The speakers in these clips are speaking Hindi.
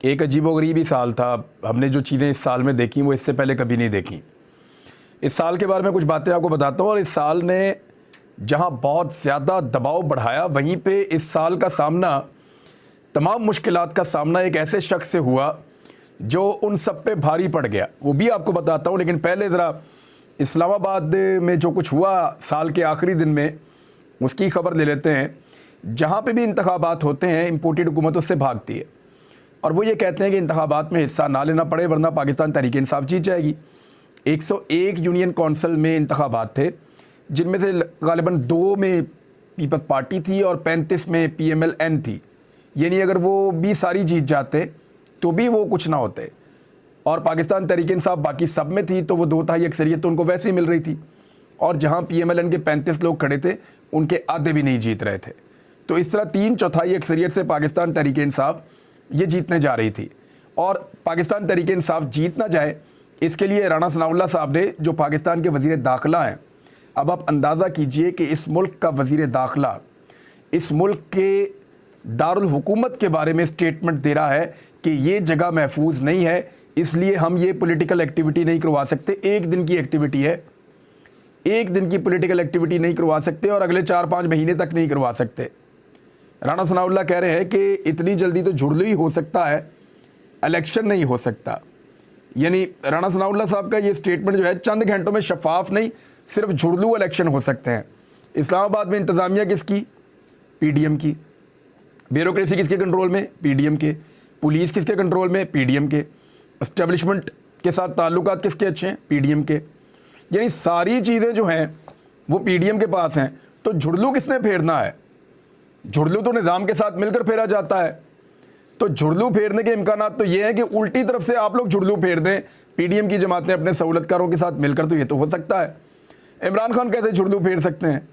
एक अजीबोगरीब ही साल था। हमने जो चीज़ें इस साल में देखी वो इससे पहले कभी नहीं देखी। इस साल के बारे में कुछ बातें आपको बताता हूँ। और इस साल ने जहाँ बहुत ज़्यादा दबाव बढ़ाया, वहीं पे इस साल का सामना, तमाम मुश्किलात का सामना एक ऐसे शख्स से हुआ जो उन सब पे भारी पड़ गया। वो भी आपको बताता हूँ, लेकिन पहले ज़रा इस्लामाबाद में जो कुछ हुआ साल के आखिरी दिन में, उसकी खबर ले लेते हैं। जहाँ पे भी इंतखाबात होते हैं, इम्पोर्टेड हुकूमत उससे भागती है और वो ये कहते हैं कि इंतखाबात में हिस्सा ना लेना पड़े वरना पाकिस्तान तहरीक इंसाफ जीत जाएगी। 101 यूनियन कौंसिल में इंतखाबात थे, जिनमें से गालिबन 2 में पीपल्स पार्टी थी और 35 में PMLN थी। यानी अगर वो भी सारी जीत जाते तो भी वो कुछ ना होते, और पाकिस्तान तहरीक इंसाफ बाकी सब में थी तो वो 2/3 अक्सरियत तो उनको वैसे ही मिल रही थी। और जहाँ PMLN के 35 लोग खड़े थे, उनके आधे भी नहीं जीत रहे थे। तो इस तरह 3/4 अक्सरियत से पाकिस्तान तहरीक इंसाफ ये जीतने जा रही थी। और पाकिस्तान तहरीक इंसाफ जीत ना जाए, इसके लिए राणा सनाउल्लाह साहब ने, जो पाकिस्तान के वज़ीर दाखिला हैं, अब आप अंदाज़ा कीजिए कि इस मुल्क का वज़ीर दाखिला इस मुल्क के दारुल हुकूमत के बारे में स्टेटमेंट दे रहा है कि ये जगह महफूज नहीं है, इसलिए हम ये पॉलिटिकल एक्टिविटी नहीं करवा सकते। एक दिन की एक्टिविटी है, एक दिन की पॉलिटिकल एक्टिविटी नहीं करवा सकते और अगले 4-5 महीने तक नहीं करवा सकते। राणा सनाउल्लाह कह रहे हैं कि इतनी जल्दी तो झुड़लू ही हो सकता है, इलेक्शन नहीं हो सकता। यानी राणा सनाउल्लाह साहब का ये स्टेटमेंट जो है, चंद घंटों में शफाफ नहीं, सिर्फ झुड़लू इलेक्शन हो सकते हैं। इस्लामाबाद में इंतज़ामिया किसकी? PDM की। ब्यूरोक्रेसी किसके कंट्रोल में? PDM के। पुलिस किसके कंट्रोल में? PDM के। एस्टेब्लिशमेंट के साथ ताल्लुकात किसके अच्छे हैं? PDM के। यानी सारी चीज़ें जो हैं वो PDM के पास हैं। तो झुड़लू किसने फेरना है? झुड़लू तो निज़ाम के साथ मिलकर फेरा जाता है। तो झुड़लू फेरने के इम्कानात तो ये हैं कि उल्टी तरफ से आप लोग झुड़लू फेर दें, PDM की जमातें अपने सहूलतकारों के साथ मिलकर, तो ये तो हो सकता है। इमरान खान कैसे झुड़लू फेर सकते हैं?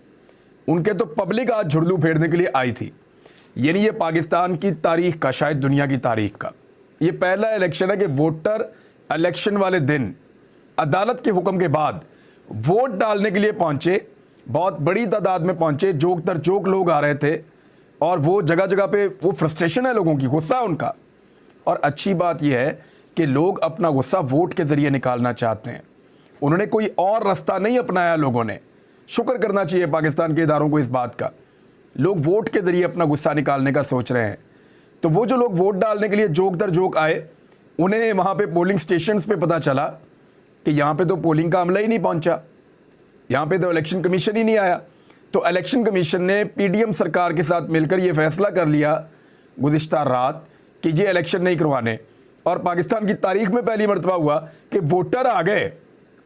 उनके तो पब्लिक आज झुड़लू फेरने के लिए आई थी। यानी ये पाकिस्तान की तारीख का, शायद दुनिया की तारीख का, ये पहला इलेक्शन है कि वोटर इलेक्शन वाले दिन अदालत के हुक्म के बाद वोट डालने के लिए पहुंचे, बहुत बड़ी तादाद में पहुंचे, जोक दर जोक लोग आ रहे थे और वो जगह जगह पे वो फ्रस्ट्रेशन है लोगों की, गुस्सा है उनका। और अच्छी बात यह है कि लोग अपना गुस्सा वोट के ज़रिए निकालना चाहते हैं। उन्होंने कोई और रास्ता नहीं अपनाया। लोगों ने शुक्र करना चाहिए पाकिस्तान के इदारों को इस बात का, लोग वोट के ज़रिए अपना गुस्सा निकालने का सोच रहे हैं। तो वो जो लोग वोट डालने के लिए जोक दर जोक आए, उन्हें वहाँ पे पोलिंग स्टेशंस पे पता चला कि यहाँ पे तो पोलिंग का अमला ही नहीं पहुँचा, यहाँ पे तो इलेक्शन कमीशन ही नहीं आया। तो इलेक्शन कमीशन ने PDM सरकार के साथ मिलकर ये फैसला कर लिया गुज़िश्ता रात कि ये इलेक्शन नहीं करवाने। और पाकिस्तान की तारीख में पहली मरतबा हुआ कि वोटर आ गए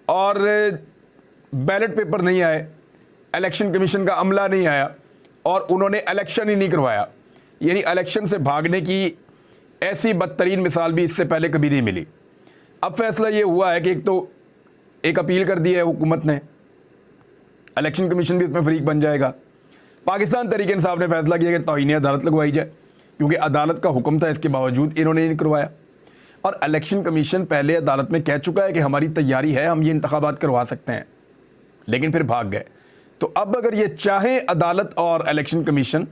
और बैलेट पेपर नहीं आए, इलेक्शन कमीशन का अमला नहीं आया और उन्होंने इलेक्शन ही नहीं करवाया। यानी इलेक्शन से भागने की ऐसी बदतरीन मिसाल भी इससे पहले कभी नहीं मिली। अब फैसला ये हुआ है कि एक अपील कर दी है हुकूमत ने, इलेक्शन कमीशन भी इसमें फरीक बन जाएगा। पाकिस्तान तहरीक इंसाफ ने फैसला किया कि तौहीन अदालत लगवाई जाए, क्योंकि अदालत का हुक्म था, इसके बावजूद इन्होंने नहीं करवाया। और इलेक्शन कमीशन पहले अदालत में कह चुका है कि हमारी तैयारी है, हम ये इंतखाबात करवा सकते हैं, लेकिन फिर भाग गए। तो अब अगर ये चाहे अदालत और इलेक्शन कमीशन,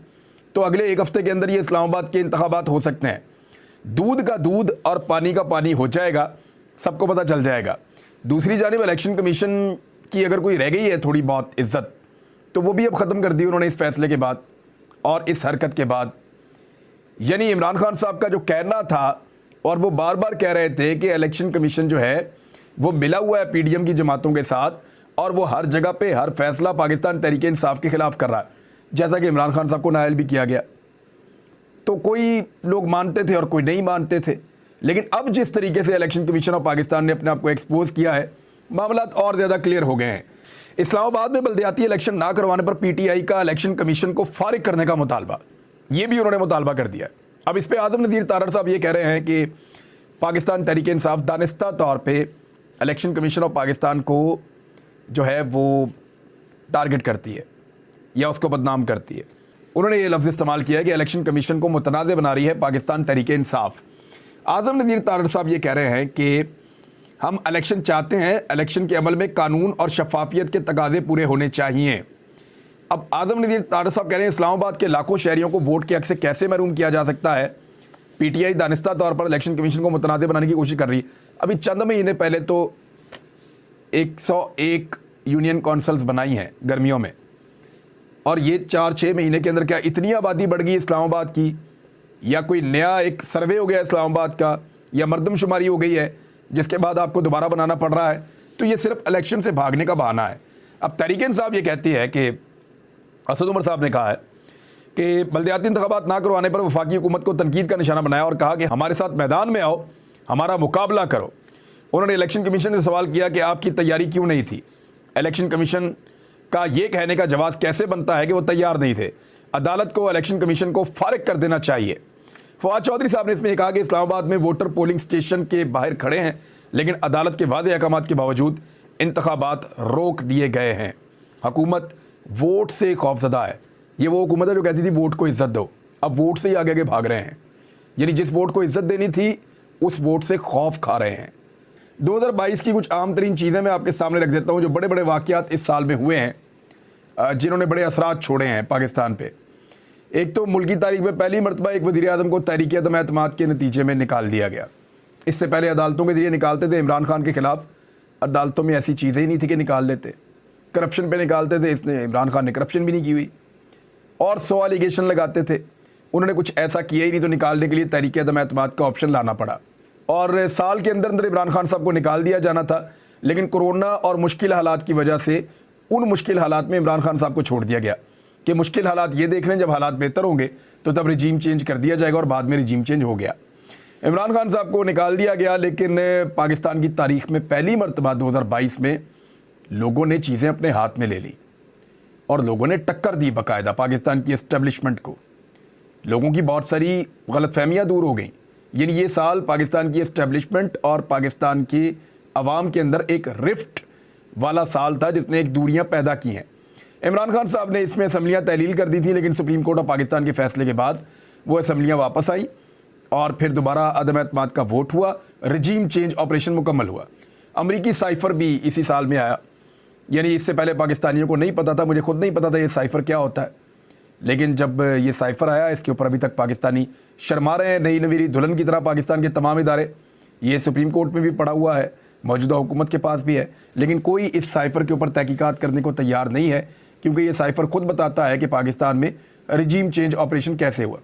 तो अगले 1 हफ्ते के अंदर ये इस्लामाबाद के इंतखाबात हो सकते हैं। दूध का दूध और पानी का पानी हो जाएगा, सबको पता चल जाएगा। दूसरी जानिब इलेक्शन कमीशन की अगर कोई रह गई है थोड़ी बहुत इज्जत, तो वो भी अब ख़त्म कर दी उन्होंने इस फैसले के बाद और इस हरकत के बाद। यानी इमरान खान साहब का जो कहना था, और वो बार बार कह रहे थे कि इलेक्शन कमीशन जो है वो मिला हुआ है PDM की जमातों के साथ और वो हर जगह पे हर फैसला पाकिस्तान तहरीक इंसाफ के ख़िलाफ़ कर रहा है, जैसा कि इमरान खान साहब को नायल भी किया गया। तो कोई लोग मानते थे और कोई नहीं मानते थे। लेकिन अब जिस तरीके से इलेक्शन कमीशन ऑफ पाकिस्तान ने अपने आप को एक्सपोज किया है, मामला और ज़्यादा क्लियर हो गए हैं। इस्लामाबाद में बल्दियाती इलेक्शन ना करवाने पर PTI का इलेक्शन कमीशन को फारिग करने का मुतालबा, ये भी उन्होंने मुतालबा कर दिया। अब इस पर आज़म नज़ीर तारड़ साहब ये कह रहे हैं कि पाकिस्तान तहरीक इंसाफ दानिस्ता तौर पे इलेक्शन कमीशन ऑफ पाकिस्तान को जो है वो टारगेट करती है या उसको बदनाम करती है। उन्होंने ये लफ्ज़ इस्तेमाल किया है कि इलेक्शन कमीशन को मुतनाज़ बना रही है पाकिस्तान तहरीक इंसाफ। आज़म नज़ीर तारड़ साहब ये कह रहे हैं कि हम इलेक्शन चाहते हैं, इलेक्शन के अमल में कानून और शफाफियत के तकाज़े पूरे होने चाहिए। अब आज़म नज़ीर तारड़ साहब कह रहे हैं इस्लामाबाद के लाखों शहरियों को वोट के हक से कैसे महरूम किया जा सकता है, पीटीआई दानिस्ता तौर पर इलेक्शन कमीशन को मुतनाज़ बनाने की कोशिश कर रही है। अभी चंद महीने पहले तो 101 यूनियन काउंसिल्स बनाई हैं गर्मियों में, और ये 4-6 महीने के अंदर क्या इतनी आबादी बढ़ गई इस्लामाबाद की, या कोई नया एक सर्वे हो गया इस्लामाबाद का, या मरदमशुमारी हो गई है जिसके बाद आपको दोबारा बनाना पड़ रहा है? तो ये सिर्फ इलेक्शन से भागने का बहाना है। अब तहरीक इंसाफ ये कहती है कि असद उमर साहब ने कहा है कि बल्दियाती इंतखाबात ना करवाने पर वफाकी हुकूमत को तनकीद का निशाना बनाया और कहा कि हमारे साथ मैदान में आओ, हमारा मुकाबला करो। उन्होंने इलेक्शन कमीशन से सवाल किया कि आपकी तैयारी क्यों नहीं थी। इलेक्शन कमीशन का ये कहने का जवाब कैसे बनता है कि वो तैयार नहीं थे। अदालत को इलेक्शन कमीशन को फारिग कर देना चाहिए। फवाद चौधरी साहब ने इसमें कहा कि इस्लामाबाद में वोटर पोलिंग स्टेशन के बाहर खड़े हैं, लेकिन अदालत के वादे अहकामात के बावजूद इंतखाबात रोक दिए गए हैं। हुकूमत वोट से खौफजदा है। ये वो हुकूमत है जो कहती थी वोट को इज्जत दो, अब वोट से ही आगे आगे भाग रहे हैं। यानी जिस वोट को इज्जत देनी थी उस वोट से खौफ खा रहे हैं। 2022 की कुछ आम तरीन चीज़ें मैं आपके सामने रख देता हूँ जो बड़े बड़े वाक़यात इस साल में हुए हैं, जिन्होंने बड़े असरात छोड़े हैं पाकिस्तान पे। एक तो मुल्क की तारीख में पहली मरतबा एक वज़ीर आज़म को तहरीक अदम एतमाद के नतीजे में निकाल दिया गया। इससे पहले अदालतों के ज़रिए निकालते थे। इमरान खान के ख़िलाफ़ अदालतों में ऐसी चीज़ें ही नहीं थी कि निकाल लेते, करप्शन पे निकालते थे। इसने इमरान खान ने करप्शन भी नहीं की हुई और 100 एलिगेशन लगाते थे। उन्होंने कुछ ऐसा किया ही नहीं तो निकालने के लिए तहरीक अदम एतमाद का ऑप्शन लाना पड़ा, और साल के अंदर अंदर इमरान खान साहब को निकाल दिया जाना था। लेकिन कोरोना और मुश्किल हालात की वजह से उन मुश्किल हालात में इमरान खान साहब को छोड़ दिया गया कि मुश्किल हालात ये देख लें, जब हालात बेहतर होंगे तो तब रिजीम चेंज कर दिया जाएगा, और बाद में रिजीम चेंज हो गया। इमरान खान साहब को निकाल दिया गया। लेकिन पाकिस्तान की तारीख में पहली मरतबा 2022 में लोगों ने चीज़ें अपने हाथ में ले ली और लोगों ने टक्कर दी बाकायदा पाकिस्तान की एस्टेब्लिशमेंट को। लोगों की बहुत सारी गलतफहमियाँ दूर हो गई। यानी ये साल पाकिस्तान की एस्टेब्लिशमेंट और पाकिस्तान की आवाम के अंदर एक रिफ्ट वाला साल था जिसने एक दूरियां पैदा की हैं। इमरान खान साहब ने इसमें असम्बलियां तहलील कर दी थी, लेकिन सुप्रीम कोर्ट ऑफ पाकिस्तान के फैसले के बाद वो असम्बलियां वापस आई और फिर दोबारा अदम एतमाद का वोट हुआ, रजीम चेंज ऑपरेशन मुकम्मल हुआ। अमरीकी साइफ़र भी इसी साल में आया। यानी इससे पहले पाकिस्तानियों को नहीं पता था, मुझे खुद नहीं पता था ये साइफ़र क्या होता है। लेकिन जब ये साइफ़र आया, इसके ऊपर अभी तक पाकिस्तानी शर्मा रहे हैं। नई नवीरी दुल्हन की तरह पाकिस्तान के तमाम इदारे, ये सुप्रीम कोर्ट में भी पड़ा हुआ है, मौजूदा हुकूमत के पास भी है, लेकिन कोई इस साइफ़र के ऊपर तहकीकात करने को तैयार नहीं है, क्योंकि ये साइफ़र खुद बताता है कि पाकिस्तान में रजीम चेंज ऑपरेशन कैसे हुआ।